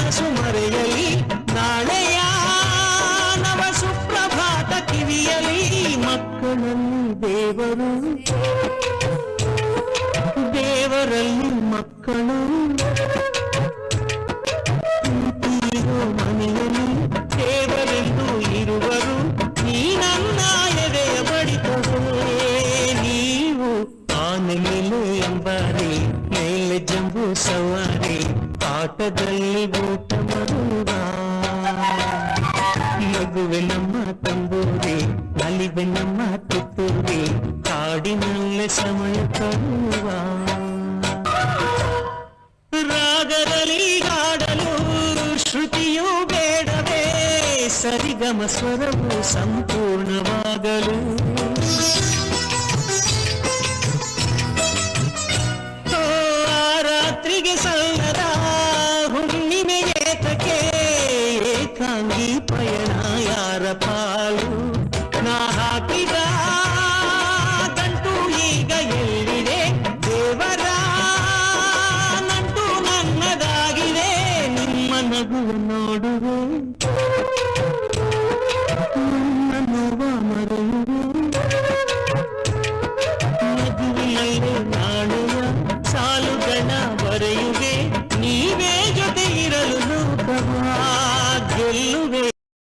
ಮನಸ್ಸು ಮರೆಯಲಿ ನಾಳೆಯ ನವ ಸುಪ್ರಭಾತ ಕಿವಿಯಲಿ ಮಕ್ಕಳಲ್ಲಿ ದೇವರು ದೇವರಲ್ಲಿ ಮಕ್ಕಳು ಪ್ರೀತಿಯೋ ಮನೆಯಲ್ಲಿ ದೇವರೆಂದು ಇರುವರು ನೀ ನನ್ನ ಎದೆಯ ಬಡಿತವೇ ನೀವು ಆನೆ ಮೇಲೆ ಎಂಬಾರಿ ಮೇಲೆ ಜಂಬೂ ಸವಾರಿ ಆಟದಲ್ಲಿ ಊಟ ಮಾಡುವ ನಗುವೆ ನಮ್ಮ ತಂಬೂರಿ ನಲಿವೆ ನಮ್ಮ ತುತ್ತೂರಿ ಕಾಡಿನಲ್ಲೇ ಸಮಯ ತರುವ ರಾಗದಲ್ಲಿ ಹಾಡಲು ಶ್ರುತಿಯೂ ಬೇಡವೇ ಸರಿಗಮ ಸ್ವರವು ಸಂಪೂರ್ಣವಾಗಲು ರಾತ್ರಿಗೆ ಸಲ್ಲದ ಹುಣ್ಣಿಮೆ ಏತಕ್ಕೆ ಏಕಾಂಗಿ ಪಯಣ ಯಾರ ಪಾಲು ನಾ ಹಾಕಿದ ಗಂಟು ಈಗ ಎಲ್ಲಿದೆ ದೇವರ ನಂಟು ನನ್ನದಾಗಿದೆ ನಿಮ್ಮ ನಗು ನೋಡುವೆ ನನ್ನ ನೋವ ಮರೆಯುವೆ ನಗುವಿನಲ್ಲೇ